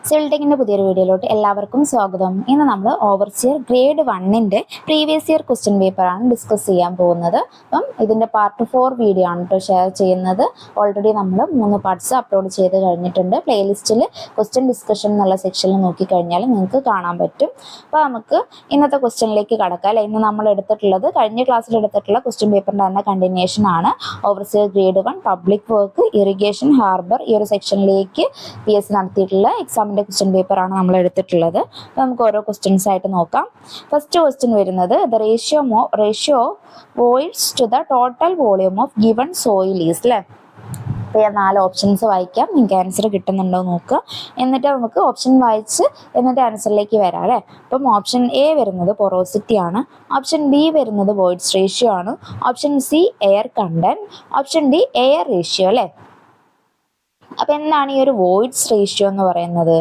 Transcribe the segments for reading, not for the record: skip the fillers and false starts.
Civil ടെക്കിൻ്റെ പുതിയൊരു വീഡിയോയിലോട്ട് എല്ലാവർക്കും സ്വാഗതം. ഇന്ന് നമ്മൾ ഓവർസിയർ ഗ്രേഡ് 1-ൻ്റെ പ്രീവിയസ് ഇയർ ക്വസ്റ്റ്യൻ പേപ്പറാണ് ഡിസ്കസ് ചെയ്യാൻ പോകുന്നത്. അപ്പം ഇതിൻ്റെ പാർട്ട് 4 വീഡിയോ ആണ് കേട്ടോ ഷെയർ ചെയ്യുന്നത്. ഓൾറെഡി നമ്മൾ 3 പാർട്സ് അപ്ലോഡ് ചെയ്ത് കഴിഞ്ഞിട്ടുണ്ട്. പ്ലേലിസ്റ്റിൽ ക്വസ്റ്റ്യൻ ഡിസ്കഷൻ എന്നുള്ള സെക്ഷനിൽ നോക്കിക്കഴിഞ്ഞാൽ നിങ്ങൾക്ക് കാണാൻ പറ്റും. അപ്പോൾ നമുക്ക് ഇന്നത്തെ ക്വസ്റ്റ്യനിലേക്ക് കടക്കാം. അല്ലെ, ഇന്ന് നമ്മൾ എടുത്തിട്ടുള്ളത് കഴിഞ്ഞ ക്ലാസ്സിൽ എടുത്തിട്ടുള്ള ക്വസ്റ്റ്യൻ പേപ്പറിൻ്റെ തന്നെ കണ്ടിന്യൂഷൻ ആണ്. Overseer grade 1 public work irrigation harbour ഈ ഒരു സെക്ഷനിലേക്ക് PSC നടത്തിയിട്ടുള്ള എക്സാമിൻ്റെ ക്വസ്റ്റ്യൻ പേപ്പറാണ് നമ്മൾ എടുത്തിട്ടുള്ളത്. അപ്പോൾ നമുക്ക് ഓരോ ക്വസ്റ്റ്യൻസ് ആയിട്ട് നോക്കാം. ഫസ്റ്റ് ക്വസ്റ്റ്യൻ വരുന്നത് the ratio voids to the total volume of given soil is. അല്ലേ, അപ്പോൾ ഞാൻ 4 ഓപ്ഷൻസ് വായിക്കാം, നിങ്ങൾക്ക് ആൻസർ കിട്ടുന്നുണ്ടോ നോക്കുക. എന്നിട്ട് നമുക്ക് ഓപ്ഷൻ വായിച്ച് എന്നിട്ട് ആൻസറിലേക്ക് വരാം. അല്ലേ, അപ്പം ഓപ്ഷൻ എ വരുന്നത് പൊറോസിറ്റി ആണ്, ഓപ്ഷൻ ബി വരുന്നത് വോയിഡ്സ് റേഷ്യോ ആണ്, option C air content, option D air ratio. അല്ലേ, അപ്പം എന്താണ് ഈ ഒരു വോയിഡ്സ് റേഷ്യോ എന്ന് പറയുന്നത്,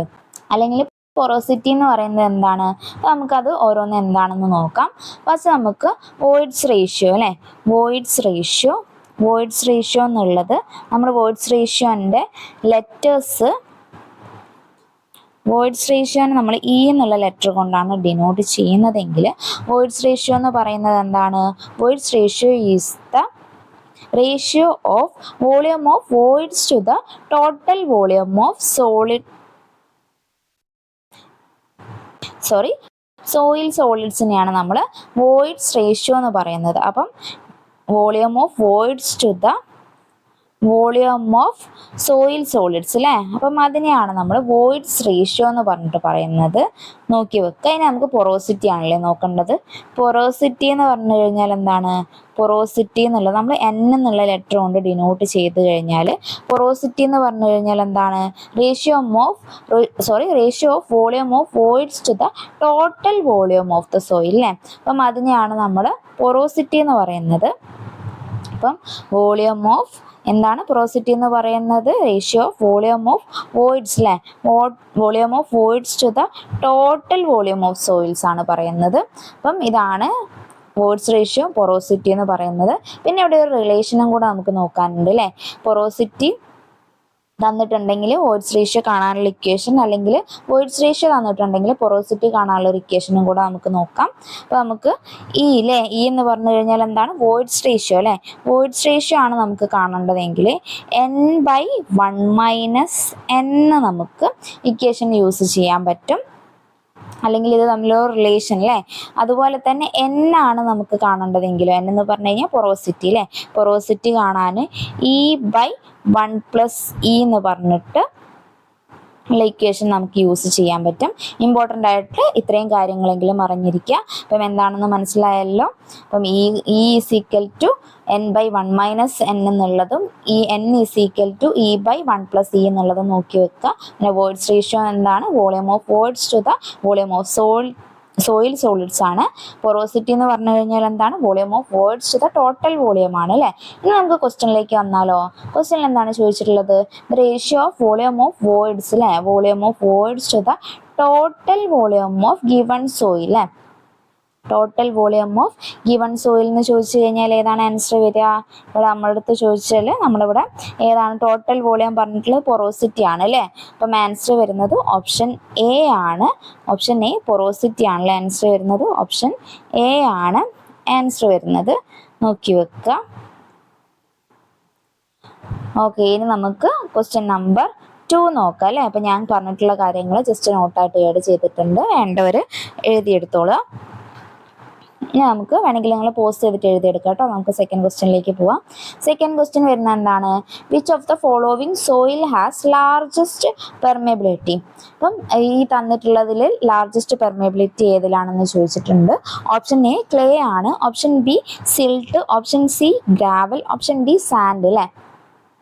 അല്ലെങ്കിൽ പൊറോസിറ്റി എന്ന് പറയുന്നത് എന്താണ്? അപ്പം നമുക്കത് ഓരോന്ന് എന്താണെന്ന് നോക്കാം. ഫസ്റ്റ് നമുക്ക് വോയിഡ്സ് റേഷ്യോ. അല്ലേ, വോയിഡ്സ് റേഷ്യോ എന്നുള്ളത് നമ്മൾ വോയിഡ്സ് റേഷ്യോൻ്റെ ലെറ്റേഴ്സ് വോയിഡ്സ് റേഷ്യോനെ നമ്മൾ ഇ എന്നുള്ള ലെറ്റർ കൊണ്ടാണ് ഡിനോട്ട് ചെയ്യുന്നതെങ്കിൽ വോയിഡ്സ് റേഷ്യോ എന്ന് പറയുന്നത് എന്താണ്? Voids ratio is the ratio of volume of voids to the total volume of soil solidsനെയാണ് നമ്മൾ voids ratio എന്ന് പറയുന്നത്. അപ്പം volume of voids to the volume of soil solids. അല്ലേ, അപ്പം അതിനെയാണ് നമ്മൾ വോയിഡ്സ് റേഷ്യോ എന്ന് പറഞ്ഞിട്ട് പറയുന്നത്. നോക്കി വെക്കുക. അതിന് നമുക്ക് പൊറോസിറ്റി ആണല്ലേ നോക്കേണ്ടത്. പൊറോസിറ്റി എന്ന് പറഞ്ഞു കഴിഞ്ഞാൽ എന്താണ്? പൊറോസിറ്റി എന്നുള്ളത് നമ്മൾ N എന്നുള്ള ലെറ്റർ കൊണ്ട് ഡിനോട്ട് ചെയ്ത് കഴിഞ്ഞാൽ പൊറോസിറ്റി എന്ന് പറഞ്ഞു കഴിഞ്ഞാൽ എന്താണ്? Ratio of volume of voids to the total volume of the soil. അല്ലേ, അപ്പം അതിനെയാണ് നമ്മൾ പൊറോസിറ്റി എന്ന് പറയുന്നത്. അപ്പം വോളിയം ഓഫ് എന്താണ് പൊറോസിറ്റി എന്ന് പറയുന്നത്? Ratio of volume of voids. അല്ലേ, volume of voids to the total volume of soils ആണ് പറയുന്നത്. അപ്പം ഇതാണ് വോയിഡ്സ് റേഷ്യോ, പൊറോസിറ്റി എന്ന് പറയുന്നത്. പിന്നെ ഇവിടെ ഒരു റിലേഷനും കൂടെ നമുക്ക് നോക്കാനുണ്ട്. അല്ലേ, പൊറോസിറ്റി തന്നിട്ടുണ്ടെങ്കിൽ വോയിഡ്സ് റേഷ്യോ കാണാനുള്ള ഇക്വേഷൻ, അല്ലെങ്കിൽ വോയിഡ്സ് റേഷ്യോ തന്നിട്ടുണ്ടെങ്കിൽ പൊറോസിറ്റി കാണാനുള്ള ഒരു ഇക്വേഷനും കൂടെ നമുക്ക് നോക്കാം. അപ്പോൾ നമുക്ക് ഇ എന്ന് പറഞ്ഞു കഴിഞ്ഞാൽ എന്താണ്? Voids ratio. അല്ലേ, വോയിഡ്സ് റേഷ്യോ ആണ് നമുക്ക് കാണേണ്ടതെങ്കിൽ N/1 - N നമുക്ക് ഇക്വേഷൻ യൂസ് ചെയ്യാൻ പറ്റും, അല്ലെങ്കിൽ ഇത് തമ്മിലൊരു റിലേഷൻ. അല്ലേ, അതുപോലെ തന്നെ N ആണ് നമുക്ക് കാണേണ്ടതെങ്കിലും N എന്ന് പറഞ്ഞു കഴിഞ്ഞാൽ പൊറോസിറ്റി. അല്ലേ, പൊറോസിറ്റി കാണാൻ E/1 + E എന്ന് പറഞ്ഞിട്ട് ഉള്ള ഇക്വേഷൻ നമുക്ക് യൂസ് ചെയ്യാൻ പറ്റും. ഇമ്പോർട്ടൻ്റ് ആയിട്ട് ഇത്രയും കാര്യങ്ങളെങ്കിലും അറിഞ്ഞിരിക്കുക. അപ്പം എന്താണെന്ന് മനസ്സിലായല്ലോ. അപ്പം E= N/1 - N എന്നുള്ളതും N = E/1 + E എന്നുള്ളതും നോക്കി വെക്കുക. പിന്നെ വോയിഡ്സ് റേഷ്യോ എന്താണ്? Volume of voids to the volume of soil solids ആണ്. പൊറോസിറ്റി എന്ന് പറഞ്ഞു കഴിഞ്ഞാൽ എന്താണ്? Volume of voids to the total volume ആണ്. അല്ലേ, ഇനി നമുക്ക് ക്വസ്റ്റ്യനിലേക്ക് വന്നാലോ. ക്വസ്റ്റ്യനിൽ എന്താണ് ചോദിച്ചിട്ടുള്ളത്? Ratio of volume of voids. അല്ലേ, volume of voids to the total volume of given soil. അല്ലേ, total volume of given soil എന്ന് ചോദിച്ചു കഴിഞ്ഞാൽ ഏതാണ് ആൻസർ വരിക? ഇവിടെ നമ്മുടെ അടുത്ത് ചോദിച്ചാൽ നമ്മളിവിടെ ഏതാണ് ടോട്ടൽ വോളിയം പറഞ്ഞിട്ടുള്ളത്? പൊറോസിറ്റി ആണ്. അല്ലേ, അപ്പം ആൻസർ വരുന്നത് ഓപ്ഷൻ എ ആണ്. ഓപ്ഷൻ എ പൊറോസിറ്റി ആണല്ലേ ആൻസർ വരുന്നത്. ഓപ്ഷൻ എ ആണ് ആൻസർ വരുന്നത്. നോക്കി വെക്കുക. ഓക്കെ, ഇനി നമുക്ക് ക്വസ്റ്റ്യൻ നമ്പർ 2 നോക്കാം. അല്ലേ, അപ്പം ഞാൻ പറഞ്ഞിട്ടുള്ള കാര്യങ്ങൾ ജസ്റ്റ് നോട്ടായിട്ട് ഏഡ് ചെയ്തിട്ടുണ്ട്, വേണ്ടവർ എഴുതിയെടുത്തോളുക. ഇനി നമുക്ക് വേണമെങ്കിൽ നിങ്ങൾ പോസ്റ്റ് ചെയ്തിട്ട് എഴുതിയെടുക്കാം കേട്ടോ. നമുക്ക് സെക്കൻഡ് ക്വസ്റ്റ്യനിലേക്ക് പോവാം. സെക്കൻഡ് ക്വസ്റ്റ്യൻ വരുന്നത് എന്താണ്? Which of the following soil has largest permeability. അപ്പം ഈ തന്നിട്ടുള്ളതിൽ ലാർജസ്റ്റ് പെർമേബിലിറ്റി ഏതിലാണെന്ന് ചോദിച്ചിട്ടുണ്ട്. ഓപ്ഷൻ എ ക്ലേ ആണ്, option B silt, option C gravel, option D sand. അല്ലേ,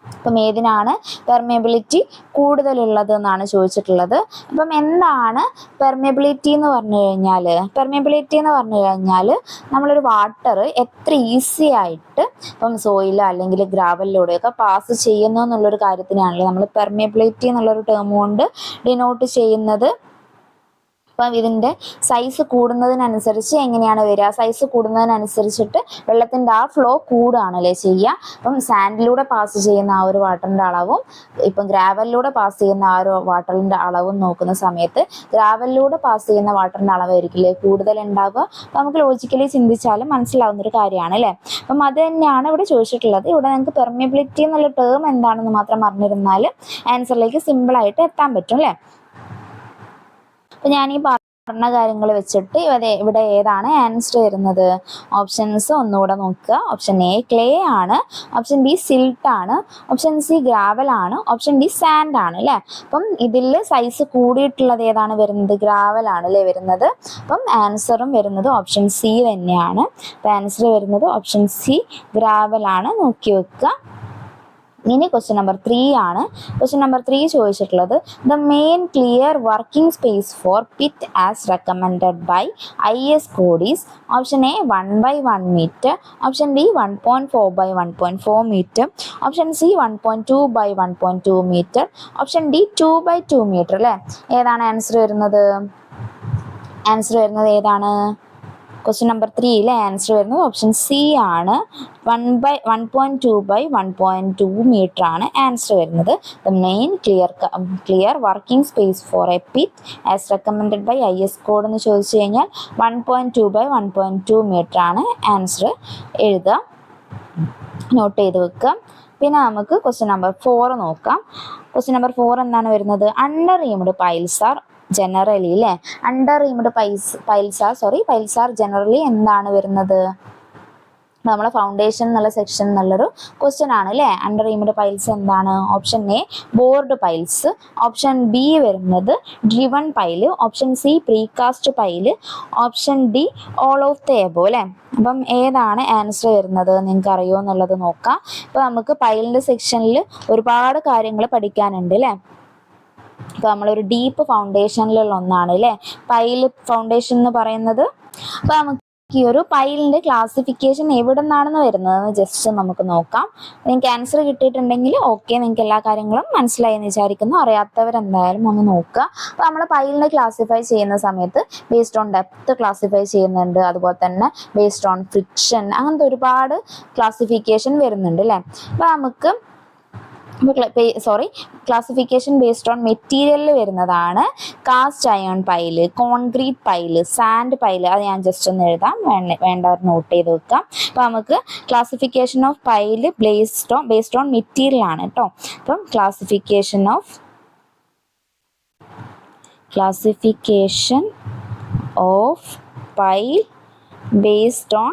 അപ്പം ഏതിനാണ് പെർമേബിലിറ്റി കൂടുതലുള്ളത് എന്നാണ് ചോദിച്ചിട്ടുള്ളത്. അപ്പം എന്താണ് പെർമേബിലിറ്റി എന്ന് പറഞ്ഞു കഴിഞ്ഞാൽ? പെർമേബിലിറ്റി എന്ന് പറഞ്ഞു കഴിഞ്ഞാൽ നമ്മളൊരു വാട്ടർ എത്ര ഈസി ആയിട്ട് ഇപ്പം സോയിലോ അല്ലെങ്കിൽ ഗ്രാവലിലൂടെയൊക്കെ പാസ് ചെയ്യുന്നു എന്നുള്ളൊരു കാര്യത്തിനാണല്ലോ നമ്മൾ പെർമേബിലിറ്റി എന്നുള്ളൊരു ടേം കൊണ്ട് ഡിനോട്ട് ചെയ്യുന്നത്. അപ്പം ഇതിൻ്റെ സൈസ് കൂടുന്നതിനനുസരിച്ച് എങ്ങനെയാണ് വരിക? സൈസ് കൂടുന്നതിനനുസരിച്ചിട്ട് വെള്ളത്തിൻ്റെ ആ ഫ്ലോ കൂടുകയാണല്ലേ ചെയ്യുക. അപ്പം സാൻഡിലൂടെ പാസ് ചെയ്യുന്ന ആ ഒരു വാട്ടറിൻ്റെ അളവും ഇപ്പം ഗ്രാവലിലൂടെ പാസ് ചെയ്യുന്ന ആ ഒരു വാട്ടറിൻ്റെ അളവും നോക്കുന്ന സമയത്ത് ഗ്രാവലിലൂടെ പാസ് ചെയ്യുന്ന വാട്ടറിൻ്റെ അളവായിരിക്കില്ലേ കൂടുതൽ ഉണ്ടാവുക. അപ്പം നമുക്ക് ലോജിക്കലി ചിന്തിച്ചാലും മനസ്സിലാവുന്നൊരു കാര്യമാണ് അല്ലേ. അപ്പം അത് തന്നെയാണ് ഇവിടെ ചോദിച്ചിട്ടുള്ളത്. ഇവിടെ നിങ്ങൾക്ക് പെർമിയബിലിറ്റി എന്നുള്ള ടേം എന്താണെന്ന് മാത്രം അറിഞ്ഞിരുന്നാൽ ആൻസറിലേക്ക് സിമ്പിളായിട്ട് എത്താൻ പറ്റും അല്ലേ. അപ്പം ഞാൻ ഈ പറഞ്ഞ കാര്യങ്ങൾ വെച്ചിട്ട് ഇവിടെ ഏതാണ് ആൻസർ വരുന്നത്? ഓപ്ഷൻസ് ഒന്നുകൂടെ നോക്കുക. ഓപ്ഷൻ എ ക്ലേ ആണ്, ഓപ്ഷൻ ബി സിൽട്ട് ആണ്, ഓപ്ഷൻ സി ഗ്രാവൽ ആണ്, ഓപ്ഷൻ ഡി സാൻഡ് ആണ് അല്ലേ. അപ്പം ഇതിൽ സൈസ് കൂടിയിട്ടുള്ളത് ഏതാണ് വരുന്നത്? ഗ്രാവൽ ആണ് അല്ലേ വരുന്നത്. അപ്പം ആൻസറും വരുന്നത് ഓപ്ഷൻ സി തന്നെയാണ്. അപ്പം ആൻസർ വരുന്നത് ഓപ്ഷൻ സി ഗ്രാവൽ ആണ്. നോക്കി വെക്കുക. ഇനി ക്വസ്റ്റ്യൻ നമ്പർ 3 ആണ്. ക്വസ്റ്റ്യൻ നമ്പർ 3 ചോദിച്ചിട്ടുള്ളത് the main clear working space for pit as recommended by IS code is option A 1/1 metre, option B 1.4/1.4 metre, option C 1.2/1.2 metre, option D 2/2 metre അല്ലേ. ഏതാണ് answer വരുന്നത്? Answer വരുന്നത് ഏതാണ്? Question number 3 answer വരുന്നത് option C ആണ്. 1.2/1.2 metre ആണ് answer വരുന്നത്. The main clear working space for a pit as recommended by IS code എന്ന് ചോദിച്ചു കഴിഞ്ഞാൽ 1.2/1.2 മീറ്റർ ആണ് ആൻസർ. എഴുതുക, നോട്ട് ചെയ്ത് വെക്കുക. പിന്നെ നമുക്ക് ക്വസ്റ്റ്യൻ നമ്പർ 4 നോക്കാം. ക്വസ്റ്റ്യൻ നമ്പർ 4 എന്താണ് വരുന്നത്? Under reamed piles are generally അല്ലേ. Under reamed piles are generally എന്താണ് വരുന്നത്? നമ്മളെ ഫൗണ്ടേഷൻ എന്നുള്ള സെക്ഷൻ എന്നുള്ളൊരു ക്വസ്റ്റ്യൻ ആണ് അല്ലേ. അണ്ടർ റീംഡ് പൈൽസ് എന്താണ്? Option A bored piles, option B വരുന്നത് driven pile, option C precast pile, option D all of the above അല്ലേ. അപ്പം ഏതാണ് ആൻസർ വരുന്നത് നിങ്ങൾക്ക് അറിയുമോ എന്നുള്ളത് നോക്കാം. അപ്പോൾ നമുക്ക് പൈലിൻ്റെ സെക്ഷനിൽ ഒരുപാട് കാര്യങ്ങൾ പഠിക്കാനുണ്ട് അല്ലേ. ഇപ്പോൾ നമ്മളൊരു ഡീപ്പ് ഫൗണ്ടേഷനിലുള്ള ഒന്നാണ് അല്ലേ പൈൽ ഫൗണ്ടേഷൻ എന്ന് പറയുന്നത്. അപ്പോൾ നമുക്ക് ഈ ഒരു പൈലിൻ്റെ ക്ലാസിഫിക്കേഷൻ എവിടെ നിന്നാണെന്ന് വരുന്നതെന്ന് ജസ്റ്റ് നമുക്ക് നോക്കാം. നിങ്ങൾക്ക് ആൻസർ കിട്ടിയിട്ടുണ്ടെങ്കിൽ ഓക്കെ, നിങ്ങൾക്ക് എല്ലാ കാര്യങ്ങളും മനസ്സിലായി എന്ന് വിചാരിക്കുന്നു. അറിയാത്തവരെന്തായാലും ഒന്ന് നോക്കുക. അപ്പോൾ നമ്മൾ പൈലിനെ ക്ലാസിഫൈ ചെയ്യുന്ന സമയത്ത് ബേസ്ഡ് ഓൺ ഡെപ്ത് ക്ലാസിഫൈ ചെയ്യുന്നുണ്ട്, അതുപോലെ തന്നെ ബേസ്ഡ് ഓൺ ഫ്രിക്ഷൻ, അങ്ങനത്തെ ഒരുപാട് ക്ലാസിഫിക്കേഷൻ വരുന്നുണ്ട് അല്ലേ. അപ്പോൾ നമുക്ക് ക്ലാസിഫിക്കേഷൻ ബേസ്ഡ് ഓൺ മെറ്റീരിയലിൽ വരുന്നതാണ് cast iron pile, concrete pile, sand pile. അത് ഞാൻ ജസ്റ്റ് ഒന്ന് എഴുതാം, വേണ്ടവർ നോട്ട് ചെയ്ത് വെക്കാം. അപ്പോൾ നമുക്ക് classification of pile based on material ആണ് കേട്ടോ. അപ്പം classification of pile based on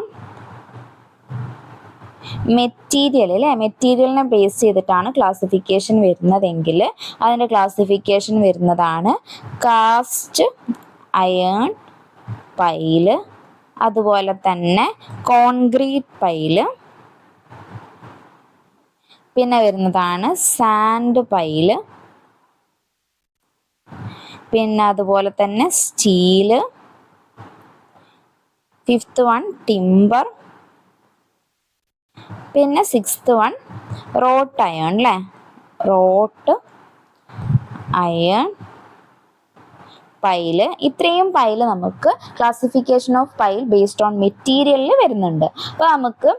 material അല്ലേ. മെറ്റീരിയലിനെ ബേസ് ചെയ്തിട്ടാണ് ക്ലാസിഫിക്കേഷൻ വരുന്നതെങ്കിൽ അതിൻ്റെ ക്ലാസിഫിക്കേഷൻ വരുന്നതാണ് കാസ്റ്റ് അയൺ പൈല്, അതുപോലെ തന്നെ കോൺക്രീറ്റ് പൈല്, പിന്നെ വരുന്നതാണ് സാൻഡ് പൈല്, പിന്നെ അതുപോലെ തന്നെ സ്റ്റീല്, 5th വൺ ടിമ്പർ, പിന്നെ 6th വൺ റോട്ട് അയൺ അല്ലേ. Wrought iron pile. ഇത്രയും പൈല് നമുക്ക് classification of pile based on മെറ്റീരിയലിൽ വരുന്നുണ്ട്. അപ്പോൾ നമുക്ക്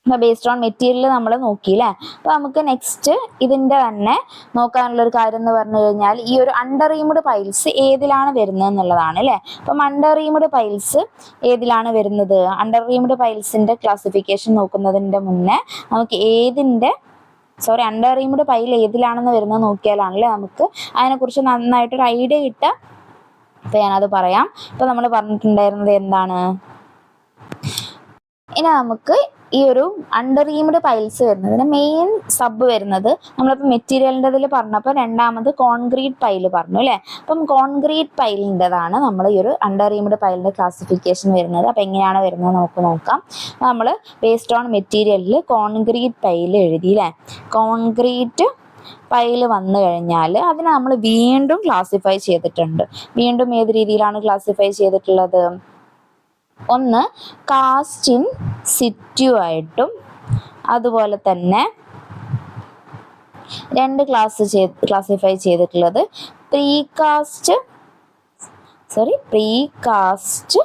ബേസ്ഡ് ഓൺ മെറ്റീരിയൽ നമ്മൾ നോക്കിയില്ലേ. അപ്പോൾ നമുക്ക് നെക്സ്റ്റ് ഇതിൻ്റെ തന്നെ നോക്കാനുള്ളൊരു കാര്യം എന്ന് പറഞ്ഞു കഴിഞ്ഞാൽ ഈ ഒരു അണ്ടർ റീംഡ് പൈൽസ് ഏതിലാണ് വരുന്നത് എന്നുള്ളതാണ് അല്ലേ. അപ്പം അണ്ടർ റീംഡ് പൈൽസ് ഏതിലാണ് വരുന്നത്? അണ്ടർ റീംഡ് പൈൽസിൻ്റെ ക്ലാസിഫിക്കേഷൻ നോക്കുന്നതിൻ്റെ മുന്നേ നമുക്ക് അണ്ടർ റീംഡ് പൈൽ ഏതിലാണെന്ന് വരുന്നത് നോക്കിയാലാണല്ലേ നമുക്ക് അതിനെക്കുറിച്ച് നന്നായിട്ടൊരു ഐഡിയ കിട്ടുക. അപ്പോൾ ഞാനത് പറയാം. ഇപ്പോൾ നമ്മൾ പറഞ്ഞിട്ടുണ്ടായിരുന്നത് എന്താണ്? ഇനി നമുക്ക് ഈ ഒരു അണ്ടർ റീംഡ് പൈൽസ് വരുന്നതിന് മെയിൻ സബ് വരുന്നത് നമ്മളിപ്പോൾ മെറ്റീരിയലിൻ്റെ ഇതിൽ പറഞ്ഞപ്പോൾ രണ്ടാമത് കോൺക്രീറ്റ് പൈല് പറഞ്ഞു അല്ലേ. അപ്പം കോൺക്രീറ്റ് പൈലിൻ്റെതാണ് നമ്മൾ ഈ ഒരു അണ്ടർ റീംഡ് പൈലിൻ്റെ ക്ലാസിഫിക്കേഷൻ വരുന്നത്. അപ്പോൾ എങ്ങനെയാണ് വരുന്നത് നമുക്ക് നോക്കാം. നമ്മൾ ബേസ്ഡ് ഓൺ മെറ്റീരിയലിൽ കോൺക്രീറ്റ് പൈല് എഴുതി അല്ലേ. കോൺക്രീറ്റ് പൈല് വന്നു കഴിഞ്ഞാൽ അതിനെ നമ്മൾ വീണ്ടും ക്ലാസിഫൈ ചെയ്തിട്ടുണ്ട്. വീണ്ടും ഏത് രീതിയിലാണ് ക്ലാസിഫൈ ചെയ്തിട്ടുള്ളത്? ഒന്ന് കാസ്റ്റ് ഇൻ സിറ്റു ആയിട്ടും, അതുപോലെ തന്നെ രണ്ട് ക്ലാസിഫൈ ചെയ്തിട്ടുള്ളത് പ്രീകാസ്റ്റ് പ്രീകാസ്റ്റ്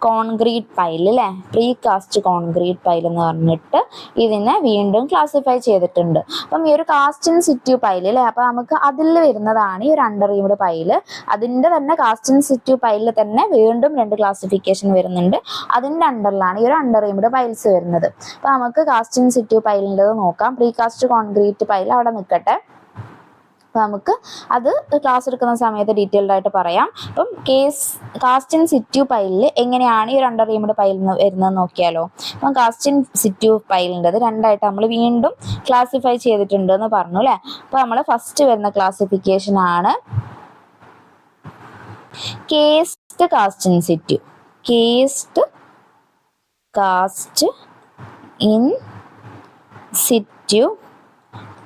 കോൺക്രീറ്റ് പൈൽ അല്ലേ, പ്രീകാസ്റ്റ് കോൺക്രീറ്റ് പൈൽ എന്ന് പറഞ്ഞിട്ട് ഇതിനെ വീണ്ടും ക്ലാസിഫൈ ചെയ്തിട്ടുണ്ട്. അപ്പം ഈ ഒരു കാസ്റ്റ് ഇൻ സിറ്റു പൈൽ അല്ലേ, അപ്പൊ നമുക്ക് അതിൽ വരുന്നതാണ് ഈ ഒരു അണ്ടർ റീംഡ് പൈല്. അതിന്റെ തന്നെ കാസ്റ്റ് ഇൻ സിറ്റു പൈലിൽ തന്നെ വീണ്ടും 2 ക്ലാസിഫിക്കേഷൻ വരുന്നുണ്ട്. അതിന്റെ അണ്ടറിലാണ് ഈ ഒരു അണ്ടർ റീംഡ് പൈൽസ് വരുന്നത്. അപ്പൊ നമുക്ക് കാസ്റ്റ് ഇൻ സിറ്റു പൈലിൻ്റെ നോക്കാം. പ്രീകാസ്റ്റ് കോൺക്രീറ്റ് പൈൽ അവിടെ നിൽക്കട്ടെ, നമുക്ക് അത് ക്ലാസ് എടുക്കുന്ന സമയത്ത് ഡീറ്റെയിൽഡ് ആയിട്ട് പറയാം. അപ്പം കാസ്റ്റ് ഇൻ സിറ്റു പൈലിൽ എങ്ങനെയാണ് ഈ ഒരു അണ്ടർ റീംഡ് പൈൽ വരുന്നത് നോക്കിയാലോ. അപ്പം കാസ്റ്റ് ഇൻ സിറ്റു പൈലിൻ്റെത് 2ആയിട്ട് നമ്മൾ വീണ്ടും ക്ലാസിഫൈ ചെയ്തിട്ടുണ്ട് എന്ന് പറഞ്ഞു അല്ലേ. അപ്പോൾ നമ്മൾ ഫസ്റ്റ് വരുന്ന ക്ലാസിഫിക്കേഷൻ ആണ് cased cast in situ. Cased cast in situ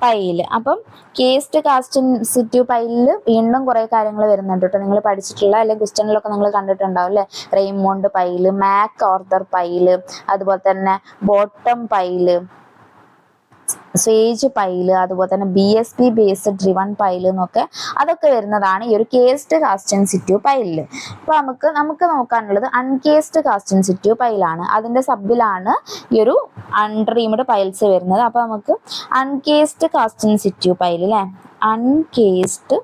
pile. അപ്പം കേസ്ഡ് കാസ്റ്റ് ഇൻ സിറ്റു പൈലിൽ വീണ്ടും കുറേ കാര്യങ്ങൾ വരുന്നുണ്ട് കേട്ടോ. നിങ്ങൾ പഠിച്ചിട്ടുള്ള അല്ലെങ്കിൽ ക്വസ്റ്റ്യനിലൊക്കെ നിങ്ങൾ കണ്ടിട്ടുണ്ടാവും അല്ലേ. റെയ്മോണ്ട് പൈല്, മാക് ആർതർ പൈല്, അതുപോലെ തന്നെ ബോട്ടം പൈല്, സേജ് പൈല്, അതുപോലെ തന്നെ BSP ബേസ്ഡ് ഡ്രിവൺ പൈല് എന്നൊക്കെ അതൊക്കെ വരുന്നതാണ് ഈ ഒരു കേസ്ഡ് കാസ്റ്റ് ഇൻ സിറ്റു പൈലിൽ. അപ്പൊ നമുക്ക് നോക്കാനുള്ളത് അൺകേസ്ഡ് കാസ്റ്റ് ഇൻ സിറ്റു പൈലാണ്. അതിന്റെ സബിലാണ് ഈ ഒരു അൺറീംഡ് പൈൽസ് വരുന്നത്. അപ്പൊ നമുക്ക് uncased cast in situ pile അല്ലേ, uncased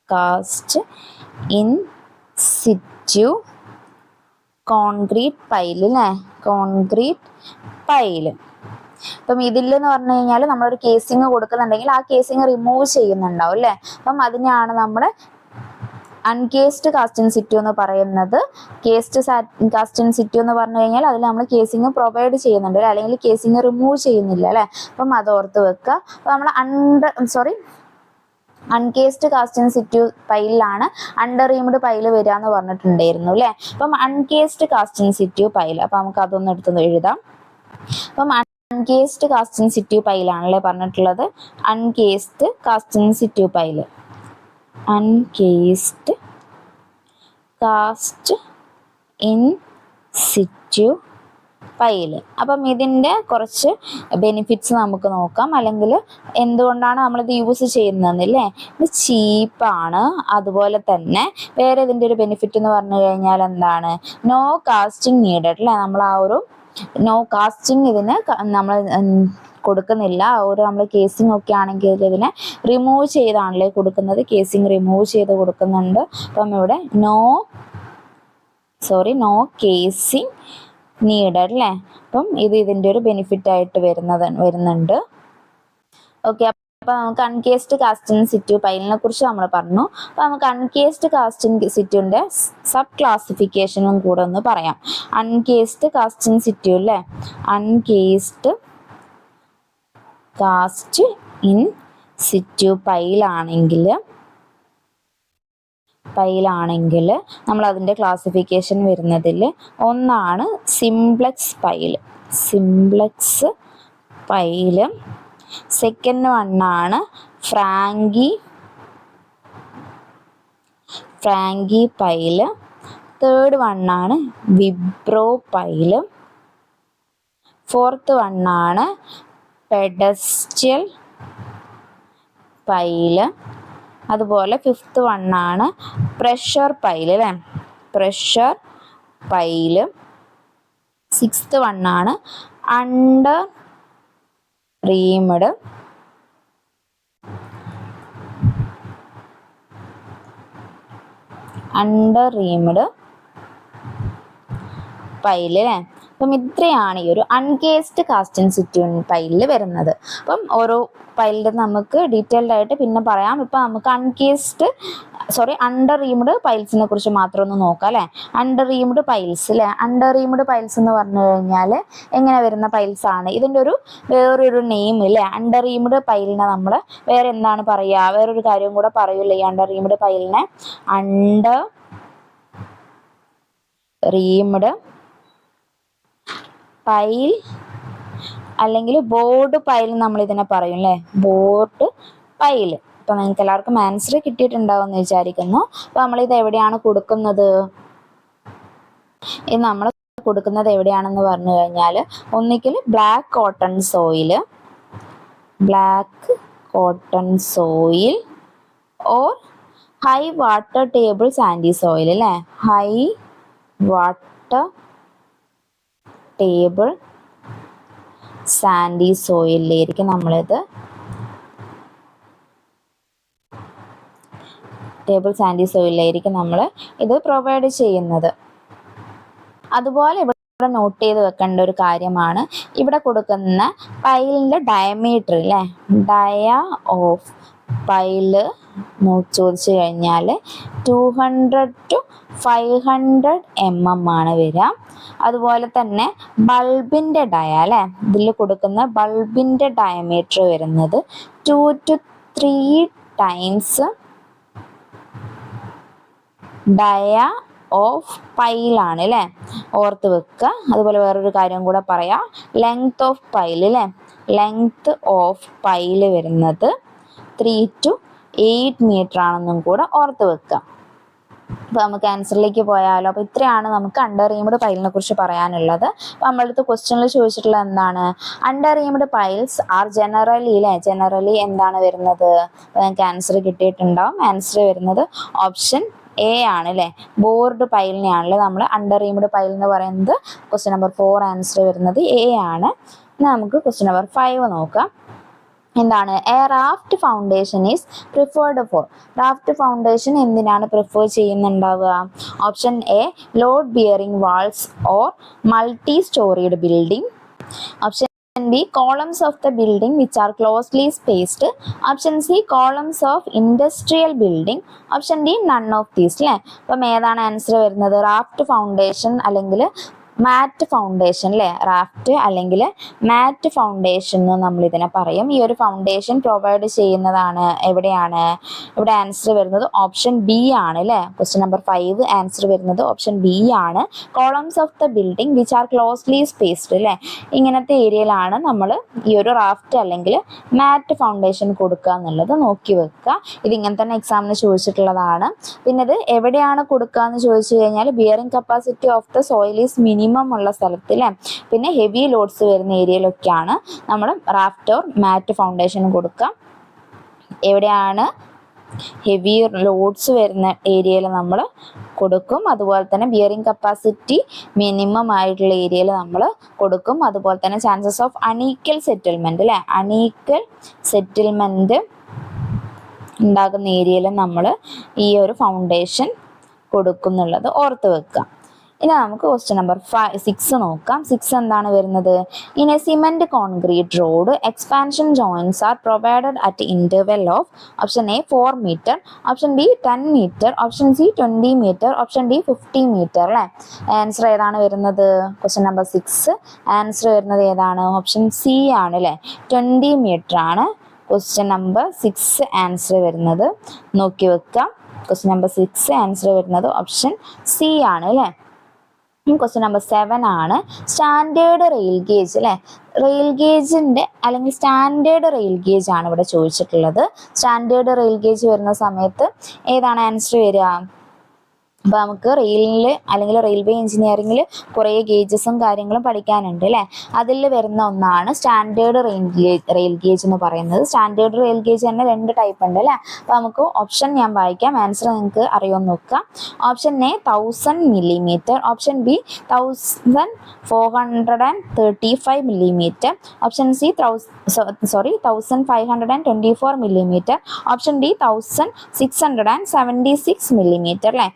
cast in situ concrete pile അല്ലേ, കോൺക്രീറ്റ് പൈല്. അപ്പം ഇതിലെന്ന് പറഞ്ഞു കഴിഞ്ഞാൽ നമ്മളൊരു കേസിങ് കൊടുക്കുന്നുണ്ടെങ്കിൽ ആ കേസിങ് റിമൂവ് ചെയ്യുന്നുണ്ടാവും അല്ലേ. അപ്പം അതിനെയാണ് നമ്മൾ അൺകേസ്ഡ് കാസ്റ്റ് ഇൻ സിറ്റു എന്ന് പറയുന്നത്. കേസ്ഡ് കാസ്റ്റ് ഇൻ സിറ്റു എന്ന് പറഞ്ഞു കഴിഞ്ഞാൽ അതിൽ നമ്മൾ കേസിങ് പ്രൊവൈഡ് ചെയ്യുന്നുണ്ട് അല്ലെങ്കിൽ കേസിങ് റിമൂവ് ചെയ്യുന്നില്ല അല്ലേ. അപ്പം അത് ഓർത്ത് വെക്കുക. അപ്പം നമ്മൾ അൺകേസ്ഡ് കാസ്റ്റ് ഇൻ സിറ്റു പൈലിലാണ് അണ്ടർ റീംഡ് പൈല് വരിക എന്ന് പറഞ്ഞിട്ടുണ്ടായിരുന്നു അല്ലേ. അപ്പം uncased cast in situ pile, അപ്പം നമുക്ക് അതൊന്ന് എടുത്ത് എഴുതാം. അപ്പം അൺകേസ്ഡ് കാസ്റ്റ് ഇൻ സിറ്റു പൈലാണല്ലേ പറഞ്ഞിട്ടുള്ളത്. Uncased cast in situ pile, uncased cast in situ pile. അപ്പം ഇതിൻ്റെ കുറച്ച് ബെനിഫിറ്റ്സ് നമുക്ക് നോക്കാം, അല്ലെങ്കിൽ എന്തുകൊണ്ടാണ് നമ്മളിത് യൂസ് ചെയ്യുന്നതെന്നല്ലേ. ഇത് ചീപ്പാണ്. അതുപോലെ തന്നെ വേറെ ഇതിൻ്റെ ഒരു ബെനിഫിറ്റ് എന്ന് പറഞ്ഞു കഴിഞ്ഞാൽ എന്താണ്, നോ കാസ്റ്റിംഗ് നീഡഡ് അല്ലേ. നമ്മൾ ആ ഒരു നോ കാസ്റ്റിംഗ് ഇതിന് നമ്മൾ കൊടുക്കുന്നില്ല. നമ്മൾ കേസിംഗ് ഒക്കെ ആണെങ്കിൽ ഇതിനെ റിമൂവ് ചെയ്താണല്ലേ കൊടുക്കുന്നത്, കേസിംഗ് റിമൂവ് ചെയ്ത് കൊടുക്കുന്നുണ്ട്. അപ്പം ഇവിടെ നോ കേസിംഗ് നീഡഡ് അല്ലേ. അപ്പം ഇതിൻ്റെ ഒരു ബെനിഫിറ്റ് ആയിട്ട് വരുന്നുണ്ട്. ഓക്കെ, അപ്പൊ നമുക്ക് അൺകേസ്ഡ് കാസ്റ്റ് ഇൻ സിറ്റു പൈലിനെ കുറിച്ച് നമ്മൾ പറഞ്ഞു. അപ്പൊ നമുക്ക് അൺകേസ്ഡ് കാസ്റ്റ് ഇൻ സിറ്റുവിന്റെ സബ് ക്ലാസിഫിക്കേഷനും കൂടെ ഒന്ന് പറയാം. അൺകേസ്ഡ് കാസ്റ്റ് ഇൻ സിറ്റു അല്ലേ, അൺകേസ്ഡ് കാസ്റ്റ് ഇൻ സിറ്റു പൈലാണെങ്കിൽ നമ്മൾ അതിൻ്റെ ക്ലാസിഫിക്കേഷൻ വരുന്നതിൽ ഒന്നാണ് സിംപ്ലക്സ് പൈല്. സെക്കൻഡ് വണ്ണാണ് ഫ്രാങ്കി പൈല്. തേർഡ് വണ്ണാണ് വിബ്രോ പൈല്. ഫോർത്ത് വണ്ണാണ് പെഡസ്റ്റൽ പൈല്. അതുപോലെ ഫിഫ്ത്ത് വണ്ണാണ് പ്രഷർ പൈല് അല്ലേ, പ്രഷർ പൈല്. സിക്സ്ത് വണ്ണാണ് അണ്ടർ റീംഡ് പൈല് അല്ലേ. അപ്പം ഇത്രയാണ് ഈ ഒരു അൺകേസ്ഡ് കാസ്റ്റ് ഇൻ സിറ്റു പൈലിൽ വരുന്നത്. അപ്പം ഓരോ പൈലിൻ്റെ നമുക്ക് ഡീറ്റെയിൽഡ് ആയിട്ട് പിന്നെ പറയാം. ഇപ്പം നമുക്ക് അണ്ടർ റീംഡ് പൈൽസിനെ കുറിച്ച് മാത്രം ഒന്ന് നോക്കാം അല്ലേ. അണ്ടർ റീംഡ് പൈൽസ് അല്ലേ, അണ്ടർ റീംഡ് പൈൽസ് എന്ന് പറഞ്ഞു കഴിഞ്ഞാൽ എങ്ങനെ വരുന്ന പൈൽസ് ആണ്. ഇതിൻ്റെ വേറൊരു നെയിം അല്ലേ. അണ്ടർ റീംഡ് പൈലിനെ നമ്മൾ വേറെ എന്താണ് പറയുക, വേറൊരു കാര്യം കൂടെ പറയൂല്ലേ ഈ അണ്ടർ റീംഡ് പൈലിനെ, അണ്ടർ റീംഡ് പൈൽ അല്ലെങ്കിൽ ബോർഡ് പൈൽ നമ്മൾ ഇതിനെ പറയും അല്ലേ, ബോർഡ് പൈൽ. അപ്പൊ നിങ്ങൾക്ക് എല്ലാവർക്കും ആൻസർ കിട്ടിയിട്ടുണ്ടാവും എന്ന് വിചാരിക്കുന്നു. അപ്പൊ നമ്മളിത് എവിടെയാണ് കൊടുക്കുന്നത്, ഇത് നമ്മൾ കൊടുക്കുന്നത് എവിടെയാണെന്ന് പറഞ്ഞു കഴിഞ്ഞാൽ ഒന്നിക്കൽ black cotton soil or high water table sandy soil അല്ലേ, ഹൈ വാട്ടർ ടേബിൾ സാൻഡി സോയിലായിരിക്കും നമ്മളിത് ഇത് പ്രൊവൈഡ് ചെയ്യുന്നത്. അതുപോലെ ഇവിടെ നോട്ട് ചെയ്ത് വെക്കേണ്ട ഒരു കാര്യമാണ്, ഇവിടെ കൊടുക്കുന്ന പൈലിൻ്റെ ഡയമീറ്റർ അല്ലേ, ഓഫ് പൈല് ചോദിച്ചു കഴിഞ്ഞാൽ 200 to 500 mm ആണ് വരിക. അതുപോലെ തന്നെ ബൾബിൻ്റെ അല്ലേ, ഇതിൽ കൊടുക്കുന്ന ബൾബിൻ്റെ ഡയമീറ്റർ വരുന്നത് 2 to 3 times ഓഫ് പൈലാണ് അല്ലേ, ഓർത്ത് വെക്കുക. അതുപോലെ വേറൊരു കാര്യം കൂടെ പറയാം, ലെങ്ത് ഓഫ് പൈൽ അല്ലേ, ലെങ്ത് ഓഫ് പൈല് വരുന്നത് 3 to 8 meter ആണെന്നും കൂടെ ഓർത്ത് വെക്കുക. അപ്പോൾ നമുക്ക് ആൻസറിലേക്ക് പോയാലോ. അപ്പോൾ ഇത്രയാണ് നമുക്ക് അണ്ടർ റീംഡ് പൈലിനെ കുറിച്ച് പറയാനുള്ളത്. അപ്പോൾ നമ്മളുടെ അടുത്ത് ക്വസ്റ്റ്യനിൽ ചോദിച്ചിട്ടുള്ളത് എന്താണ്, under reamed piles are generally എന്താണ് വരുന്നത്. അപ്പോൾ നമുക്ക് ആൻസർ കിട്ടിയിട്ടുണ്ടാവും. ആൻസർ വരുന്നത് ഓപ്ഷൻ എ ആണ് അല്ലേ, ബോർഡ് പൈലിനെയാണല്ലേ നമ്മൾ അണ്ടർ റീംഡ് പൈൽ എന്ന് പറയുന്നത്. ക്വസ്റ്റ്യൻ നമ്പർ 4 ആൻസർ വരുന്നത് എ ആണ്. നമുക്ക് ക്വസ്റ്റ്യൻ നമ്പർ 5 നോക്കാം. എന്താണ്, A raft foundation is preferred for. Raft foundation എന്തിനാണ് പ്രിഫർ ചെയ്യുന്നുണ്ടാവുക. Option A load bearing walls or multi storied building. Option B columns of the building which are closely spaced. Option C columns of industrial building. Option D none of these അല്ലേ. അപ്പം ഏതാണ് answer വരുന്നത്, raft foundation അല്ലെങ്കിൽ മാറ്റ് foundation അല്ലേ, raft അല്ലെങ്കിൽ മാറ്റ് foundation എന്ന് നമ്മൾ ഇതിനെ പറയും. ഈ ഒരു ഫൗണ്ടേഷൻ പ്രൊവൈഡ് ചെയ്യുന്നതാണ് എവിടെയാണ്, ഇവിടെ ആൻസർ വരുന്നത് ഓപ്ഷൻ ബി ആണ് അല്ലേ. ക്വസ്റ്റ്യൻ നമ്പർ 5 ആൻസർ വരുന്നത് ഓപ്ഷൻ ബി ആണ്. Columns of the building which are closely spaced അല്ലേ, ഇങ്ങനത്തെ ഏരിയയിലാണ് നമ്മൾ ഈ ഒരു റാഫ്റ്റ് അല്ലെങ്കിൽ മാറ്റ് ഫൗണ്ടേഷൻ കൊടുക്കുക എന്നുള്ളത് നോക്കി വെക്കുക. ഇതിങ്ങനെ തന്നെ എക്സാമിന് ചോദിച്ചിട്ടുള്ളതാണ്. പിന്നെ ഇത് എവിടെയാണ് കൊടുക്കുക എന്ന് ചോദിച്ചു കഴിഞ്ഞാൽ bearing capacity of the soil is minimum ഉള്ള സ്ഥലത്ത് അല്ലേ, പിന്നെ ഹെവി ലോഡ്സ് വരുന്ന ഏരിയയിലൊക്കെയാണ് നമ്മൾ റാഫ്റ്റ് ഓർ മാറ്റ് ഫൗണ്ടേഷൻ കൊടുക്കുക. എവിടെയാണ് ഹെവി ലോഡ്സ് വരുന്ന ഏരിയയിൽ നമ്മൾ കൊടുക്കും. അതുപോലെ തന്നെ ബിയറിംഗ് കപ്പാസിറ്റി മിനിമം ആയിട്ടുള്ള ഏരിയയിൽ നമ്മൾ കൊടുക്കും. അതുപോലെ തന്നെ ചാൻസസ് ഓഫ് അണീക്കൽ സെറ്റിൽമെന്റ് അല്ലേ, അണീക്കൽ സെറ്റിൽമെന്റ് ഉണ്ടാകുന്ന ഏരിയയിൽ നമ്മൾ ഈ ഒരു ഫൗണ്ടേഷൻ കൊടുക്കുന്നുള്ളത് ഓർത്ത് വെക്കുക. ഇനി നമുക്ക് ക്വസ്റ്റ്യൻ നമ്പർ 6 നോക്കാം. 6 എന്താണ് വരുന്നത്, in A cement concrete road expansion joints are provided at interval of option A 4 meter, option B 10 meter, option C 20 meter, option D 50 meter അല്ലേ. ആൻസർ ഏതാണ് വരുന്നത്, ക്വസ്റ്റ്യൻ നമ്പർ 6 ആൻസർ വരുന്നത് ഏതാണ്, ഓപ്ഷൻ സി ആണ് അല്ലേ, 20 meter ആണ് question number 6 answer വരുന്നത്. നോക്കി വെക്കാം. ക്വസ്റ്റ്യൻ നമ്പർ 6 ആൻസർ വരുന്നത് ഓപ്ഷൻ സി ആണ് അല്ലേ. ക്വസ്റ്റ്യൻ നമ്പർ 7 ആണ്, സ്റ്റാൻഡേർഡ് റെയിൽ ഗേജ് അല്ലേ, റെയിൽ ഗേജിൻ്റെ അല്ലെങ്കിൽ സ്റ്റാൻഡേർഡ് റെയിൽ ഗേജ് ആണ് ഇവിടെ ചോദിച്ചിട്ടുള്ളത്. സ്റ്റാൻഡേർഡ് റെയിൽ ഗേജ് വരുന്ന സമയത്ത് ഏതാണ് ആൻസർ വരിക. അപ്പോൾ നമുക്ക് റെയിലിൽ അല്ലെങ്കിൽ റെയിൽവേ എഞ്ചിനീയറിംഗിൽ കുറേ ഗേജസും കാര്യങ്ങളും പഠിക്കാനുണ്ട് അല്ലേ. അതിൽ വരുന്ന ഒന്നാണ് സ്റ്റാൻഡേർഡ് റെയിൽ ഗേജ് എന്ന് പറയുന്നത്. സ്റ്റാൻഡേർഡ് റെയിൽ ഗേജ് തന്നെ 2 ടൈപ്പ് ഉണ്ട് അല്ലേ. അപ്പോൾ നമുക്ക് ഓപ്ഷൻ ഞാൻ വായിക്കാം, ആൻസർ നിങ്ങൾക്ക് അറിയുമെന്ന് നോക്കാം. Option A 1000 millimeter, option B 1435 millimeter, option C 1524 millimeter, option D 1676 millimeter അല്ലേ.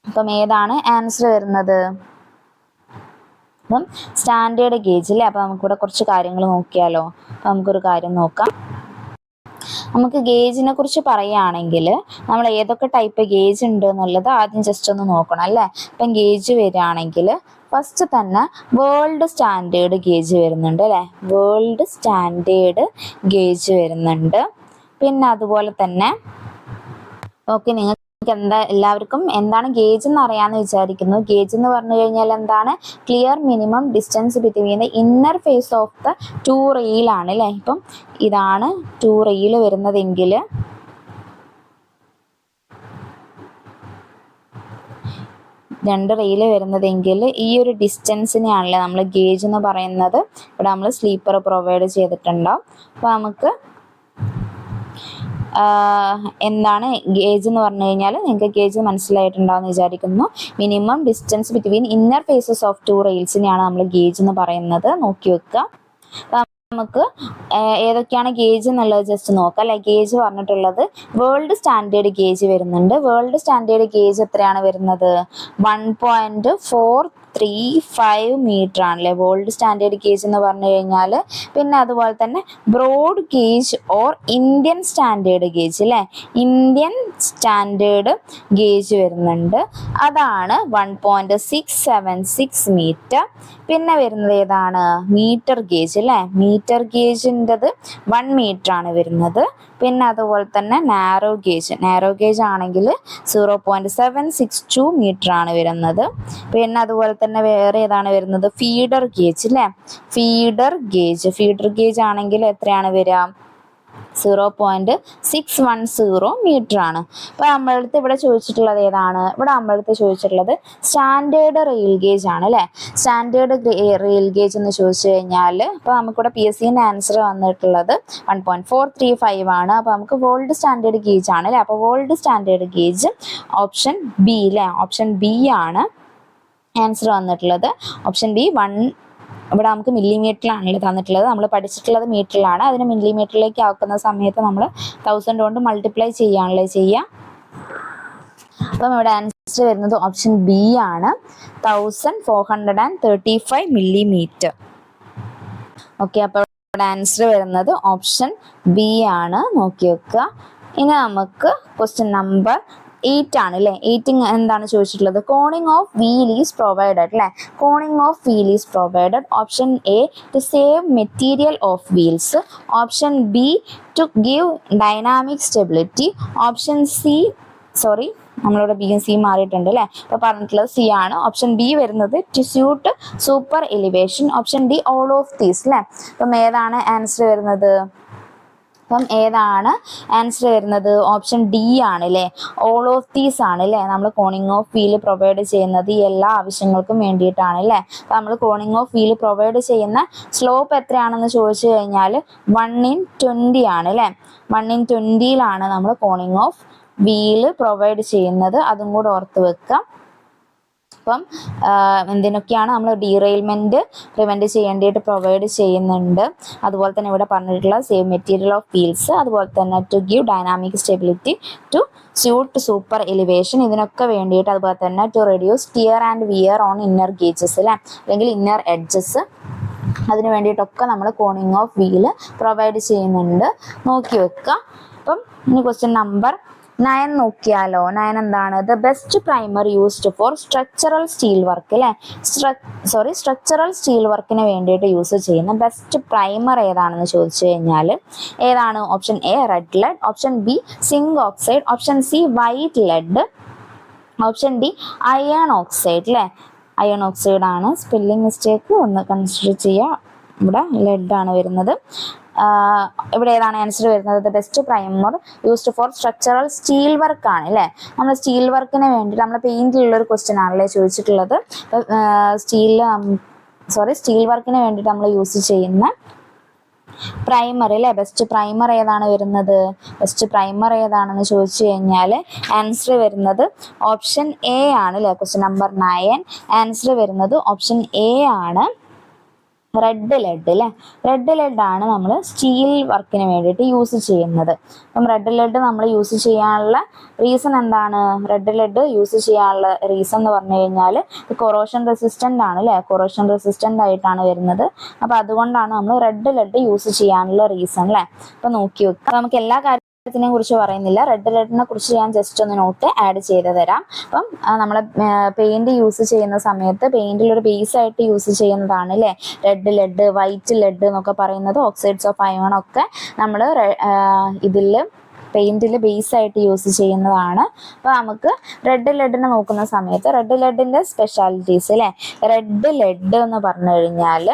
അപ്പം ഏതാണ് ആൻസർ വരുന്നത്, അപ്പം സ്റ്റാൻഡേർഡ് ഗേജ് അല്ലേ. അപ്പം നമുക്കിവിടെ കുറച്ച് കാര്യങ്ങൾ നോക്കിയാലോ. അപ്പം നമുക്കൊരു കാര്യം നോക്കാം. നമുക്ക് ഗേജിനെ കുറിച്ച് പറയുകയാണെങ്കിൽ നമ്മൾ ഏതൊക്കെ ടൈപ്പ് ഗേജ് ഉണ്ട് എന്നുള്ളത് ആദ്യം ജസ്റ്റ് ഒന്ന് നോക്കണം അല്ലേ. ഇപ്പം ഗേജ് വരികയാണെങ്കിൽ ഫസ്റ്റ് തന്നെ വേൾഡ് സ്റ്റാൻഡേർഡ് ഗേജ് വരുന്നുണ്ട് അല്ലേ, വേൾഡ് സ്റ്റാൻഡേർഡ് ഗേജ് വരുന്നുണ്ട്. പിന്നെ അതുപോലെ തന്നെ ഓക്കെ, എല്ലാവർക്കും എന്താണ് ഗേജ് എന്ന് അറിയാമെന്ന് വിചാരിക്കുന്നു. ഗേജ് എന്ന് പറഞ്ഞു കഴിഞ്ഞാൽ എന്താണ്, clear minimum distance between the inner face of the 2 rail ആണ് അല്ലേ. ഇപ്പം ഇതാണ് 2 റെയിൽ വരുന്നതെങ്കിൽ രണ്ട് റെയിൽ വരുന്നതെങ്കിൽ ഈ ഒരു ഡിസ്റ്റൻസിനെയാണല്ലേ നമ്മൾ ഗേജ് എന്ന് പറയുന്നത്. ഇവിടെ നമ്മൾ സ്ലീപ്പർ പ്രൊവൈഡ് ചെയ്തിട്ടുണ്ടാവും. അപ്പോൾ നമുക്ക് എന്താണ് ഗേജ് എന്ന് പറഞ്ഞു കഴിഞ്ഞാൽ നിങ്ങൾക്ക് ഗേജ് മനസ്സിലായിട്ടുണ്ടാവുമെന്ന് വിചാരിക്കുന്നു. Minimum distance between inner faces of two റെയിൽസിനെയാണ് നമ്മൾ ഗേജ് എന്ന് പറയുന്നത്. നോക്കി വെക്കുക. നമുക്ക് ഏതൊക്കെയാണ് ഗേജ് എന്നുള്ളത് ജസ്റ്റ് നോക്കാം. അല്ലെ, ഗേജ് പറഞ്ഞിട്ടുള്ളത് വേൾഡ് സ്റ്റാൻഡേർഡ് ഗേജ് വരുന്നുണ്ട്. വേൾഡ് സ്റ്റാൻഡേർഡ് ഗേജ് എത്രയാണ് വരുന്നത്? 1.435 മീറ്റർ ആണല്ലേ വേൾഡ് സ്റ്റാൻഡേർഡ് ഗേജ് എന്ന് പറഞ്ഞു കഴിഞ്ഞാൽ. പിന്നെ അതുപോലെ തന്നെ broad gauge or Indian standard gauge അല്ലേ, ഇന്ത്യൻ സ്റ്റാൻഡേർഡ് ഗേജ് വരുന്നുണ്ട്. അതാണ് 1.676 മീറ്റർ. പിന്നെ വരുന്നത് ഏതാണ്? മീറ്റർ ഗേജ് അല്ലേ, മീറ്റർ ഗേജിൻ്റെത് 1 മീറ്റർ ആണ് വരുന്നത്. പിന്നെ അതുപോലെ തന്നെ നാരോ ഗേജ് ആണെങ്കിൽ 0.762 മീറ്റർ ആണ് വരുന്നത്. പിന്നെ അതുപോലെ തന്നെ വേറെ ഏതാണ് വരുന്നത്? ഫീഡർ ഗേജ് അല്ലേ, ഫീഡർ ഗേജ് ആണെങ്കിൽ എത്രയാണ് വരിക? 0.610 മീറ്റർ ആണ്. അപ്പോൾ നമ്മളടുത്ത് ഇവിടെ ചോദിച്ചിട്ടുള്ളത് ഏതാണ്? ഇവിടെ നമ്മളടുത്ത് ചോദിച്ചിട്ടുള്ളത് സ്റ്റാൻഡേർഡ് റെയിൽ ഗേജ് ആണ് അല്ലേ. സ്റ്റാൻഡേർഡ് റെയിൽ ഗേജ് എന്ന് ചോദിച്ചു കഴിഞ്ഞാൽ ഇപ്പോൾ നമുക്കിവിടെ PSCൻ്റെ ആൻസർ വന്നിട്ടുള്ളത് 1.435 ആണ്. അപ്പോൾ നമുക്ക് വേൾഡ് സ്റ്റാൻഡേർഡ് ഗേജ് ആണ് അല്ലേ. അപ്പോൾ world standard gauge option B അല്ലേ, ഓപ്ഷൻ ബി ആണ് ആൻസർ വന്നിട്ടുള്ളത്. Option B. ഇവിടെ നമുക്ക് മില്ലിമീറ്ററിലാണല്ലോ തന്നിട്ടുള്ളത്. നമ്മൾ പഠിച്ചിട്ടുള്ളത് മീറ്ററിലാണ്. അതിന് മില്ലിമീറ്ററിലേക്ക് ആക്കുന്ന സമയത്ത് നമ്മൾ 1000 കൊണ്ട് മൾട്ടിപ്ലൈ ചെയ്യാണല്ലോ ചെയ്യുക. അപ്പം ഇവിടെ ആൻസർ വരുന്നത് ഓപ്ഷൻ ബി ആണ്, 1435 മില്ലിമീറ്റർ. ഓക്കെ, അപ്പോൾ ഇവിടെ ആൻസർ വരുന്നത് ഓപ്ഷൻ ബി ആണ്. നോക്കി വെക്കുക. ഇനി നമുക്ക് ക്വസ്റ്റ്യൻ നമ്പർ 8 ആണ് അല്ലേ. 8 എന്താണ് ചോദിച്ചിട്ടുള്ളത്? Coning of wheel is provided അല്ലേ. Coning of wheel is provided. Option A to save material of wheels. Option B to give dynamic stability. Option C നമ്മളിവിടെ ബിയും സിയും മാറിയിട്ടുണ്ട് അല്ലേ. അപ്പോൾ പറഞ്ഞിട്ടുള്ളത് സി ആണ്. ഓപ്ഷൻ ബി വരുന്നത് to suit super elevation. Option D all of these അല്ലേ. അപ്പം ഏതാണ് ആൻസർ വരുന്നത്? ആൻസർ വരുന്നത് ഓപ്ഷൻ ഡി ആണ് അല്ലേ, ഓൾ ഓഫ് ദീസ് ആണ് അല്ലേ. നമ്മൾ കോണിംഗ് ഓഫ് വീൽ പ്രൊവൈഡ് ചെയ്യുന്നത് ഈ എല്ലാ ആവശ്യങ്ങൾക്കും വേണ്ടിയിട്ടാണ് അല്ലേ. അപ്പോൾ നമ്മൾ കോണിംഗ് ഓഫ് വീൽ പ്രൊവൈഡ് ചെയ്യുന്ന സ്ലോപ്പ് എത്രയാണെന്ന് ചോദിച്ചു കഴിഞ്ഞാൽ 1/20 ആണ് അല്ലേ. 1/20 നമ്മൾ കോണിംഗ് ഓഫ് വീല് പ്രൊവൈഡ് ചെയ്യുന്നത്. അതും കൂടെ ഓർത്ത് വെക്കാം. അപ്പം എന്തിനൊക്കെയാണ് നമ്മൾ ഡീറെയിൽമെൻറ്റ് പ്രിവെൻറ്റ് ചെയ്യേണ്ടിയിട്ട് പ്രൊവൈഡ് ചെയ്യുന്നുണ്ട്. അതുപോലെ തന്നെ ഇവിടെ പറഞ്ഞിട്ടുള്ള സേവ് മെറ്റീരിയൽ ഓഫ് വീൽസ്, അതുപോലെ തന്നെ to give dynamic stability, to suit super elevation, ഇതിനൊക്കെ വേണ്ടിയിട്ട്. അതുപോലെ തന്നെ to reduce tear and wear on inner gauges അല്ലേ, അല്ലെങ്കിൽ ഇന്നർ എഡ്ജസ്. അതിന് വേണ്ടിയിട്ടൊക്കെ നമ്മൾ കോണിംഗ് ഓഫ് വീല് പ്രൊവൈഡ് ചെയ്യുന്നുണ്ട്. നോക്കി വെക്കുക. അപ്പം ഇനി ക്വസ്റ്റ്യൻ നമ്പർ 9 നോക്കിയാലോ. 9 എന്താണ്? The best primer used for structural steel work അല്ലേ. സ്ട്രക്ചറൽ സ്റ്റീൽ വർക്കിന് വേണ്ടിയിട്ട് യൂസ് ചെയ്യുന്ന ബെസ്റ്റ് പ്രൈമർ ഏതാണെന്ന് ചോദിച്ചു കഴിഞ്ഞാൽ ഏതാണ്? Option A red lead. Option B zinc oxide. Option C white lead. Option D iron oxide അല്ലേ. അയൺ ഓക്സൈഡ് ആണ്. സ്പെല്ലിംഗ് മിസ്റ്റേക്ക് ഒന്ന് കൺസിഡർ ചെയ്യുക. ഇവിടെ ലെഡ് ആണ് വരുന്നത്. ഇവിടെ ഏതാണ് ആൻസർ വരുന്നത്? The best primer used for structural steel work ആണ് അല്ലേ. നമ്മൾ സ്റ്റീൽ വർക്കിന് വേണ്ടിയിട്ട് നമ്മൾ പെയിന്റിലുള്ളൊരു ക്വസ്റ്റ്യൻ ആണല്ലേ ചോദിച്ചിട്ടുള്ളത്. സ്റ്റീൽ വർക്കിന് വേണ്ടിയിട്ട് നമ്മൾ യൂസ് ചെയ്യുന്ന പ്രൈമർ അല്ലേ. ബെസ്റ്റ് പ്രൈമർ ഏതാണ് വരുന്നത്? ബെസ്റ്റ് പ്രൈമർ ഏതാണെന്ന് ചോദിച്ചു കഴിഞ്ഞാൽ ആൻസർ വരുന്നത് ഓപ്ഷൻ എ ആണ് അല്ലേ. ക്വസ്റ്റ്യൻ നമ്പർ 9 ആൻസർ വരുന്നത് ഓപ്ഷൻ എ ആണ്, റെഡ് ലെഡ് അല്ലേ. റെഡ് ലെഡ് ആണ് നമ്മൾ സ്റ്റീൽ വർക്കിന് വേണ്ടിയിട്ട് യൂസ് ചെയ്യുന്നത്. അപ്പം റെഡ് ലെഡ് നമ്മൾ യൂസ് ചെയ്യാനുള്ള റീസൺ എന്താണ്? റെഡ് ലെഡ് യൂസ് ചെയ്യാനുള്ള റീസൺ എന്ന് പറഞ്ഞു കഴിഞ്ഞാൽ കൊറോഷൻ റെസിസ്റ്റൻ്റ് ആണ് അല്ലേ. കൊറോഷൻ റെസിസ്റ്റൻ്റ് ആയിട്ടാണ് വരുന്നത്. അപ്പോൾ അതുകൊണ്ടാണ് നമ്മൾ റെഡ് ലെഡ് യൂസ് ചെയ്യാനുള്ള റീസൺ അല്ലേ. അപ്പോൾ നോക്കി വെക്കുക. നമുക്ക് എല്ലാ ത്തിനെ കുറിച്ച് പറയുന്നില്ല. റെഡ് ലെഡിനെ കുറിച്ച് ഞാൻ ജസ്റ്റ് ഒന്ന് നോട്ട് ആഡ് ചെയ്ത് തരാം. അപ്പം നമ്മൾ പെയിന്റ് യൂസ് ചെയ്യുന്ന സമയത്ത് പെയിന്റിലൊരു ബേസ് ആയിട്ട് യൂസ് ചെയ്യുന്നതാണ് അല്ലേ റെഡ് ലെഡ്, വൈറ്റ് ലെഡ് എന്നൊക്കെ പറയുന്നത്. ഓക്സൈഡ്സ് ഓഫ് അയോൺ ഒക്കെ നമ്മൾ ഇതിൽ പെയിന്റിൽ ബേസ് ആയിട്ട് യൂസ് ചെയ്യുന്നതാണ്. അപ്പോൾ നമുക്ക് റെഡ് ലെഡിനെ നോക്കുന്ന സമയത്ത് റെഡ് ലെഡിൻ്റെ സ്പെഷ്യാലിറ്റീസ് അല്ലേ. റെഡ് ലെഡ് എന്ന് പറഞ്ഞു കഴിഞ്ഞാൽ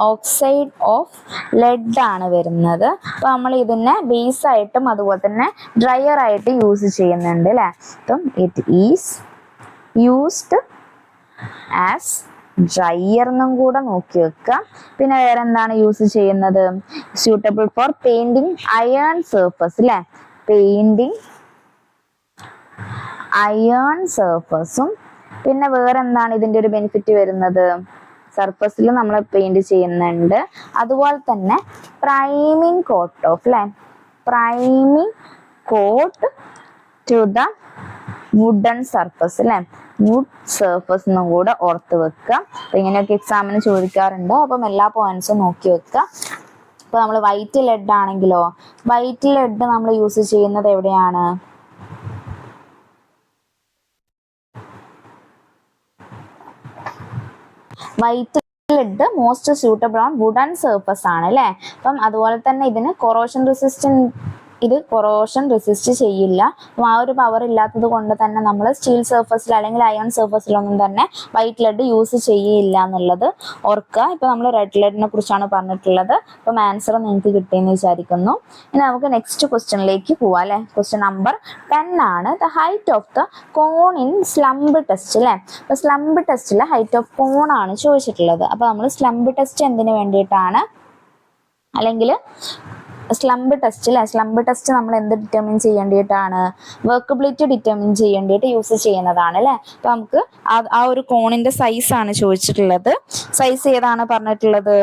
ഓക്സൈഡ് ഓഫ് ലെഡ് ആണ് വരുന്നത്. അപ്പോൾ നമ്മൾ ഇതിനെ ബേസ് ആയിട്ടും അതുപോലെ തന്നെ ഡ്രയർ ആയിട്ട് യൂസ് ചെയ്യുന്നുണ്ട് അല്ലേ. അപ്പം it is used as dryer എന്നും കൂടെ നോക്കി വെക്കുക. പിന്നെ വേറെ എന്താണ് യൂസ് ചെയ്യുന്നത്? Suitable for painting iron surface അല്ലെ, പെയിന്റിങ് അയൺ സർഫസും. പിന്നെ വേറെ എന്താണ് ഇതിന്റെ ഒരു ബെനിഫിറ്റ് വരുന്നത്? സർഫസിൽ നമ്മൾ പെയിന്റ് ചെയ്യുന്നുണ്ട്. അതുപോലെ തന്നെ പ്രൈമിങ് കോട്ട് ഓഫ് അല്ലെ, priming coat to the wooden surface അല്ലെ, വുഡ് സർഫസ് എന്നും കൂടെ ഓർത്ത് വെക്കുക. അപ്പൊ ഇങ്ങനെയൊക്കെ എക്സാമിന് ചോദിക്കാറുണ്ട്. അപ്പം എല്ലാ പോയിന്റ്സും നോക്കി വെക്കുക. ഇപ്പൊ നമ്മൾ വൈറ്റ് ലെഡ് ആണെങ്കിലോ, വൈറ്റ് ലെഡ് നമ്മൾ യൂസ് ചെയ്യുന്നത് എവിടെയാണ്? White lead most suitable on wooden surface ആണ് അല്ലെ. അപ്പം അതുപോലെ തന്നെ ഇതിന് കൊറോഷൻ റെസിസ്റ്റ് ചെയ്യില്ല. അപ്പം ആ ഒരു പവർ ഇല്ലാത്തത് കൊണ്ട് തന്നെ നമ്മൾ സ്റ്റീൽ സർഫസിൽ അല്ലെങ്കിൽ അയൺ സർഫസിലൊന്നും തന്നെ വൈറ്റ് ലെഡ് യൂസ് ചെയ്യില്ല എന്നുള്ളത് ഓർക്കുക. ഇപ്പൊ നമ്മൾ റെഡ് ലെഡിനെ കുറിച്ചാണ് പറഞ്ഞിട്ടുള്ളത്. അപ്പം ആൻസർ നിങ്ങൾക്ക് കിട്ടിയെന്ന് വിചാരിക്കുന്നു. ഇനി നമുക്ക് നെക്സ്റ്റ് ക്വസ്റ്റ്യനിലേക്ക് പോവാം അല്ലെ. ക്വസ്റ്റ്യൻ നമ്പർ 10 ആണ്. The height of the cone in slump test അല്ലെ. അപ്പൊ സ്ലംബ് ടെസ്റ്റിലെ ഹൈറ്റ് ഓഫ് കോൺ ആണ് ചോദിച്ചിട്ടുള്ളത്. അപ്പൊ നമ്മൾ സ്ലംബ് ടെസ്റ്റ് എന്തിനു വേണ്ടിയിട്ടാണ്, അല്ലെങ്കിൽ സ്ലംബ് ടെസ്റ്റ് അല്ലെ, സ്ലംബ് ടെസ്റ്റ് നമ്മൾ എന്ത് ഡിറ്റർമിൻ ചെയ്യേണ്ടിയിട്ടാണ്? വർക്കബിലിറ്റി ഡിറ്റർമിൻ ചെയ്യേണ്ടിയിട്ട് യൂസ് ചെയ്യുന്നതാണ് അല്ലെ. അപ്പൊ നമുക്ക് ആ ഒരു കോണിന്റെ സൈസ് ആണ് ചോദിച്ചിട്ടുള്ളത്. സൈസ് ഏതാണ് പറഞ്ഞിട്ടുള്ളത്?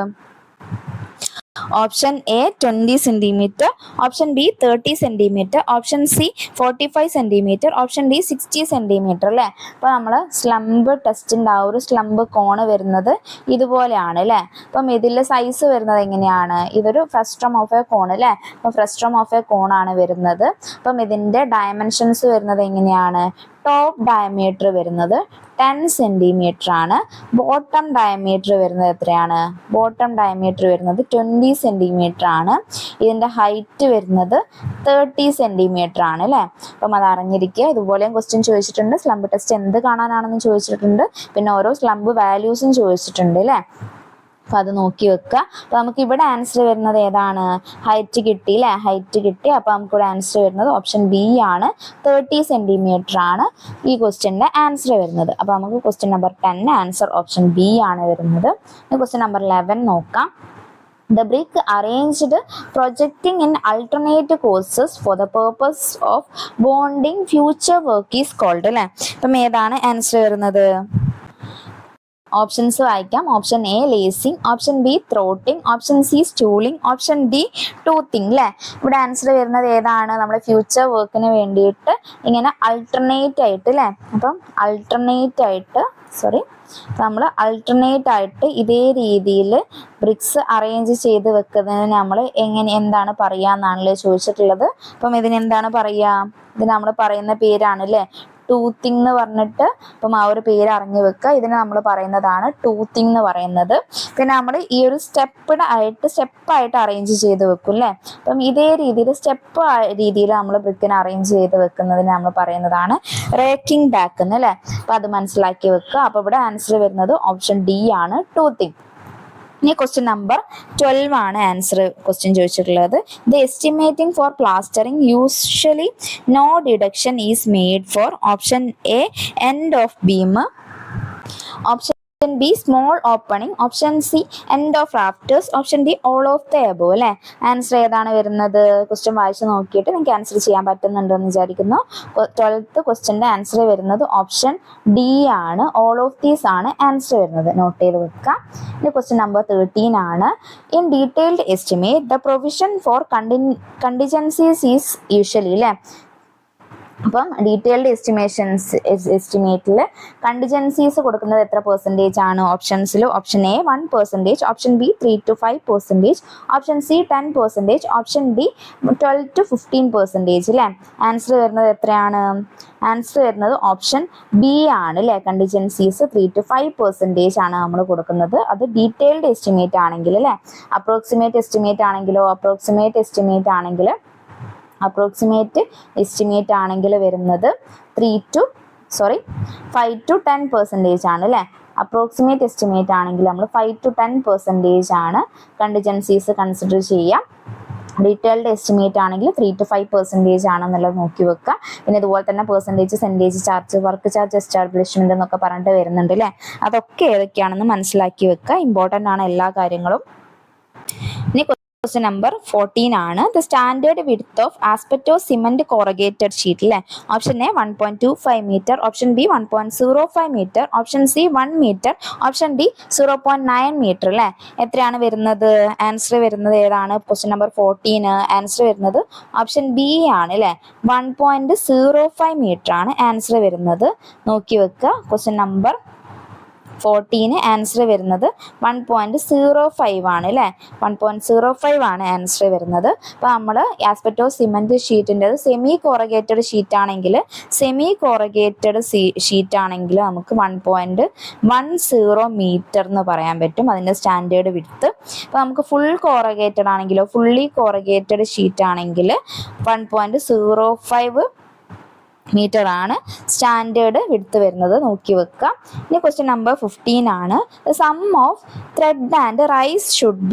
Option A 20 centimetre, option B 30 centimetre, option C 45 centimetre, option D 60 centimetre അല്ലെ. അപ്പൊ നമ്മൾ സ്ലംബ് ടെസ്റ്റിന്റെ ആ ഒരു സ്ലംബ് കോണ് വരുന്നത് ഇതുപോലെയാണ് അല്ലെ. അപ്പം ഇതിലെ സൈസ് വരുന്നത് എങ്ങനെയാണ്? ഇതൊരു ഫ്രസ്ട്രം ഓഫ് എ കോൺ അല്ലെ. അപ്പൊ ഫ്രസ്ട്രം ഓഫ് എ കോൺ ആണ് വരുന്നത്. അപ്പം ഇതിന്റെ ഡയമെൻഷൻസ് വരുന്നത് എങ്ങനെയാണ്? ടോപ്പ് ഡയമീറ്റർ വരുന്നത് 10 സെന്റിമീറ്റർ ആണ്. ബോട്ടം ഡയമീറ്റർ വരുന്നത് എത്രയാണ്? ബോട്ടം ഡയമീറ്റർ വരുന്നത് 20 സെന്റിമീറ്റർ ആണ്. ഇതിന്റെ ഹൈറ്റ് വരുന്നത് 30 സെന്റിമീറ്റർ ആണ് അല്ലെ. അപ്പം അത് അറിഞ്ഞിരിക്കുക. ഇതുപോലെയും ക്വസ്റ്റ്യൻ ചോദിച്ചിട്ടുണ്ട്. സ്ലംബ് ടെസ്റ്റ് എന്ത് കാണാനാണെന്ന് ചോദിച്ചിട്ടുണ്ട്. പിന്നെ ഓരോ സ്ലംബ് വാല്യൂസും ചോദിച്ചിട്ടുണ്ട് അല്ലെ. അപ്പൊ അത് നോക്കി വെക്കുക. അപ്പൊ നമുക്ക് ഇവിടെ ആൻസർ വരുന്നത് ഏതാണ്? ഹൈറ്റ് കിട്ടി അല്ലെ, ഹൈറ്റ് കിട്ടി. അപ്പൊ നമുക്ക് ഇവിടെ ആൻസർ വരുന്നത് ഓപ്ഷൻ ബി ആണ്. 30 സെന്റിമീറ്റർ ആണ് ഈ ക്വസ്റ്റ്യന്റെ ആൻസർ വരുന്നത്. അപ്പൊ നമുക്ക് question number 10 answer option B ആണ് വരുന്നത്. ക്വസ്റ്റ്യൻ നമ്പർ 11 നോക്കാം. The brick arranged projecting in alternate courses for the purpose of bonding future work is called അല്ലെ. അപ്പം ഏതാണ് ആൻസർ വരുന്നത്? ഓപ്ഷൻസ് വായിക്കാം. Option A lacing, option B throating, option C stooling, option D toothing അല്ലെ. ഇവിടെ answer വരുന്നത് ഏതാണ്? നമ്മുടെ ഫ്യൂച്ചർ വർക്കിന് വേണ്ടിയിട്ട് ഇങ്ങനെ അൾട്ടർനേറ്റ് ആയിട്ട് അല്ലെ. അപ്പം അൾട്ടർനേറ്റ് ആയിട്ട് ഇതേ രീതിയിൽ ബ്രിക്സ് അറേഞ്ച് ചെയ്ത് വെക്കുന്നതിന് നമ്മൾ എന്താണ് പറയാന്നാണല്ലേ ചോദിച്ചിട്ടുള്ളത്. അപ്പം ഇതിനെന്താണ് പറയാ? ഇത് നമ്മൾ പറയുന്ന പേരാണ് അല്ലെ, ടൂത്തിങ് എന്ന് പറഞ്ഞിട്ട്. അപ്പം ആ ഒരു പേര് അറിഞ്ഞു വെക്കുക. ഇതിന് നമ്മൾ പറയുന്നതാണ് ടൂത്തിങ് എന്ന് പറയുന്നത്. പിന്നെ നമ്മൾ ഈ ഒരു സ്റ്റെപ്പായിട്ട് അറേഞ്ച് ചെയ്ത് വെക്കും അല്ലെ. അപ്പം ഇതേ രീതിയിൽ രീതിയിൽ നമ്മൾ ബ്രിക്കിനെ അറേഞ്ച് ചെയ്ത് വെക്കുന്നതിന് നമ്മൾ പറയുന്നതാണ് റേക്കിംഗ് ബാക്ക് എന്ന് അല്ലെ. അപ്പൊ അത് മനസ്സിലാക്കി വെക്കുക. അപ്പൊ ഇവിടെ ആൻസർ വരുന്നത് ഓപ്ഷൻ ഡി ആണ്, ടൂത്തിങ്. ഇനി ക്വസ്റ്റ്യൻ നമ്പർ 12 ആണ് ആൻസർ ക്വസ്റ്റ്യൻ ചോദിച്ചിട്ടുള്ളത്. The estimating for plastering usually no deduction is made for option A end of beam, option B small opening, option C end of rafters, option D all of the above അല്ലെ. Answer ഏതാണ് വരുന്നത്? Question വായിച്ച് നോക്കിയിട്ട് നിങ്ങൾക്ക് answer ചെയ്യാൻ പറ്റുന്നുണ്ടെന്ന് വിചാരിക്കുന്നു. 12th ക്വസ്റ്റ്യന്റെ ആൻസർ വരുന്നത് ഓപ്ഷൻ ഡി ആണ്. ഓൾ ഓഫ് ദീസ് ആണ് ആൻസർ വരുന്നത്. നോട്ട് ചെയ്ത് വെക്കുക. ഇനി ക്വസ്റ്റ്യൻ നമ്പർ 13 ആണ്. In detailed estimate the provision for contingencies is usually അല്ലെ. അപ്പം ഡീറ്റെയിൽഡ് എസ്റ്റിമേറ്റിൽ കണ്ടിജൻസീസ് കൊടുക്കുന്നത് എത്ര പെർസെൻറ്റേജ് ആണ്? ഓപ്ഷൻസിൽ option A 1%, option B 3 to 5%, option C 10%, option D 12 to 15% അല്ലേ. ആൻസർ വരുന്നത് എത്രയാണ്? ആൻസർ വരുന്നത് ഓപ്ഷൻ ബി ആണ് അല്ലേ. കണ്ടിജൻസീസ് 3 to 5% ആണ് നമ്മൾ കൊടുക്കുന്നത്. അത് ഡീറ്റെയിൽഡ് എസ്റ്റിമേറ്റ് ആണെങ്കിൽ അല്ലേ. അപ്രോക്സിമേറ്റ് എസ്റ്റിമേറ്റ് ആണെങ്കിൽ വരുന്നത് 5 to 10% ആണ് അല്ലേ. അപ്രോക്സിമേറ്റ് എസ്റ്റിമേറ്റ് ആണെങ്കിൽ നമ്മൾ 5 to 10% ആണ് കണ്ടിജൻസീസ് കൺസിഡർ ചെയ്യാം. ഡീറ്റെയിൽഡ് എസ്റ്റിമേറ്റ് ആണെങ്കിൽ 3 to 5% ആണെന്നുള്ളത് നോക്കി വെക്കുക. പിന്നെ ഇതുപോലെ തന്നെ percentage, centage charge, work charge, establishment എന്നൊക്കെ പറഞ്ഞിട്ട് വരുന്നുണ്ട് അല്ലേ. അതൊക്കെ ഏതൊക്കെയാണെന്ന് മനസ്സിലാക്കി വെക്കുക. ഇമ്പോർട്ടൻ്റ് ആണ് എല്ലാ കാര്യങ്ങളും. ഇനി ക്വസ്റ്റ്യൻ നമ്പർ 14 ആണ്. The standard width of asbestos cement corrugated sheet അല്ലേ. Option A 1.25 metre, option B 1.05 metre, option C 1 metre, option D 0.9 metre അല്ലേ. എത്രയാണ് വരുന്നത്? ആൻസർ വരുന്നത് ഏതാണ്? ക്വസ്റ്റ്യൻ നമ്പർ 14 ആൻസർ വരുന്നത് ഓപ്ഷൻ ബി ആണ് അല്ലേ. 1.05 മീറ്റർ ആണ് ആൻസർ വരുന്നത്. നോക്കി വെക്കുക. ക്വസ്റ്റ്യൻ നമ്പർ 14 ആൻസർ വരുന്നത് 1.05 ആണ് അല്ലേ. 1.05 ആണ് ആൻസർ വരുന്നത്. അപ്പോൾ നമ്മൾ ആസ്പെറ്റോ സിമന്റ് ഷീറ്റിൻ്റെ സെമി കോറഗേറ്റഡ് ഷീറ്റ് ആണെങ്കിൽ നമുക്ക് 1.10 മീറ്റർ എന്ന് പറയാൻ പറ്റും അതിൻ്റെ സ്റ്റാൻഡേർഡ് വിഡ്ത്ത്. അപ്പോൾ നമുക്ക് ഫുൾ കോറഗേറ്റഡ് ആണെങ്കിലോ, ഫുള്ളി കോറഗേറ്റഡ് ഷീറ്റ് ആണെങ്കിൽ 1.05 മീറ്റർ ആണ് സ്റ്റാൻഡേർഡ് വിഡ്ത്ത് വരുന്നത്. നോക്കി വെക്കുക. ഇനി ക്വസ്റ്റ്യൻ നമ്പർ 15 ആണ്. Sum of thread and rise should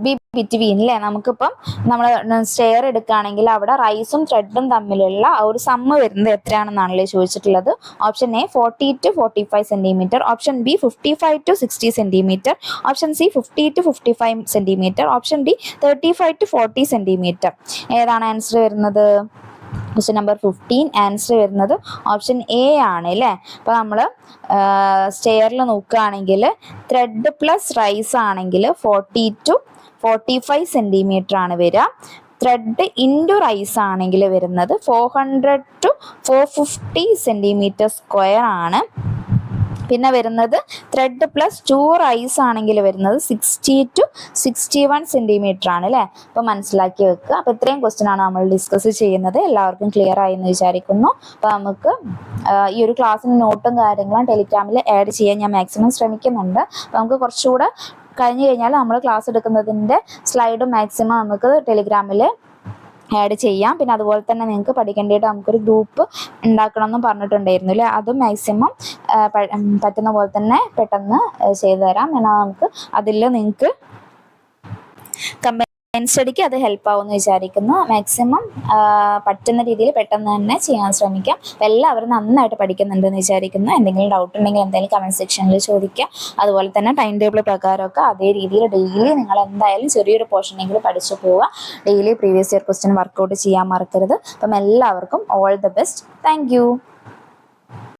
be between അല്ലേ. നമുക്കിപ്പം നമ്മൾ സ്റ്റെയർ എടുക്കുകയാണെങ്കിൽ അവിടെ റൈസും ത്രെഡും തമ്മിലുള്ള ആ ഒരു സമ്മ് വരുന്നത് എത്രയാണെന്നാണല്ലേ ചോദിച്ചിട്ടുള്ളത്. Option A 40 to 45 centimetre, option B 55 to 60 centimetre, option C 50 to 55 centimetre, option D 35 to 40 centimetre. ഏതാണ് ആൻസർ വരുന്നത്? ക്വസ്റ്റ്യൻ നമ്പർ 15 ആൻസർ വരുന്നത് ഓപ്ഷൻ എ ആണ് അല്ലേ. അപ്പോൾ നമ്മൾ സ്റ്റെയറിൽ നോക്കുകയാണെങ്കിൽ ത്രെഡ് പ്ലസ് റൈസ് ആണെങ്കിൽ 40 to 45 സെൻറ്റിമീറ്റർ ആണ് വരിക. ത്രെഡ് ഇൻറ്റു റൈസ് ആണെങ്കിൽ വരുന്നത് 400 to 450 സെൻറ്റിമീറ്റർ സ്ക്വയർ ആണ്. പിന്നെ വരുന്നത് ത്രെഡ് പ്ലസ് 2 റൈസ് ആണെങ്കിൽ വരുന്നത് 60 to 61 സെൻറ്റിമീറ്റർ ആണ് അല്ലേ. അപ്പോൾ മനസ്സിലാക്കി വെക്കുക. അപ്പോൾ ഇത്രയും ക്വസ്റ്റ്യൻ ആണ് നമ്മൾ ഡിസ്കസ് ചെയ്യുന്നത്. എല്ലാവർക്കും ക്ലിയർ ആയി എന്ന് വിചാരിക്കുന്നു. അപ്പോൾ നമുക്ക് ഈ ഒരു ക്ലാസ്സിന് നോട്ടും കാര്യങ്ങളും ടെലിഗ്രാമിൽ ആഡ് ചെയ്യാൻ ഞാൻ മാക്സിമം ശ്രമിക്കുന്നുണ്ട്. അപ്പോൾ നമുക്ക് കുറച്ചുകൂടെ കഴിഞ്ഞ് കഴിഞ്ഞാൽ നമ്മൾ ക്ലാസ് എടുക്കുന്നതിൻ്റെ സ്ലൈഡും മാക്സിമം നമുക്ക് ടെലിഗ്രാമിൽ ആഡ് ചെയ്യാം. പിന്നെ അതുപോലെ തന്നെ നിങ്ങൾക്ക് പഠിക്കേണ്ടിയിട്ട് നമുക്കൊരു ഗ്രൂപ്പ് ഉണ്ടാക്കണമെന്ന് പറഞ്ഞിട്ടുണ്ടായിരുന്നു അല്ലേ. അതും മാക്സിമം പറ്റുന്ന പോലെ തന്നെ പെട്ടെന്ന് ചെയ്തു തരാം. എന്നാൽ നമുക്ക് അതിൽ നിങ്ങൾക്ക് സ്റ്റഡിക്ക് അത് ഹെൽപ്പ് ആവുമെന്ന് വിചാരിക്കുന്നു. മാക്സിമം പറ്റുന്ന രീതിയിൽ പെട്ടെന്ന് തന്നെ ചെയ്യാൻ ശ്രമിക്കാം. അപ്പോൾ എല്ലാവരും നന്നായിട്ട് പഠിക്കുന്നുണ്ടെന്ന് വിചാരിക്കുന്നു. എന്തെങ്കിലും ഡൗട്ട് ഉണ്ടെങ്കിൽ എന്തെങ്കിലും കമൻറ്റ് സെക്ഷനിൽ ചോദിക്കുക. അതുപോലെ തന്നെ ടൈം ടേബിൾ പ്രകാരമൊക്കെ അതേ രീതിയിൽ ഡെയിലി നിങ്ങൾ എന്തായാലും ചെറിയൊരു പോർഷനെങ്കിലും പഠിച്ചു പോവുക. Daily previous year question work out ചെയ്യാൻ മറക്കരുത്. അപ്പം എല്ലാവർക്കും ഓൾ ദ ബെസ്റ്റ്. താങ്ക്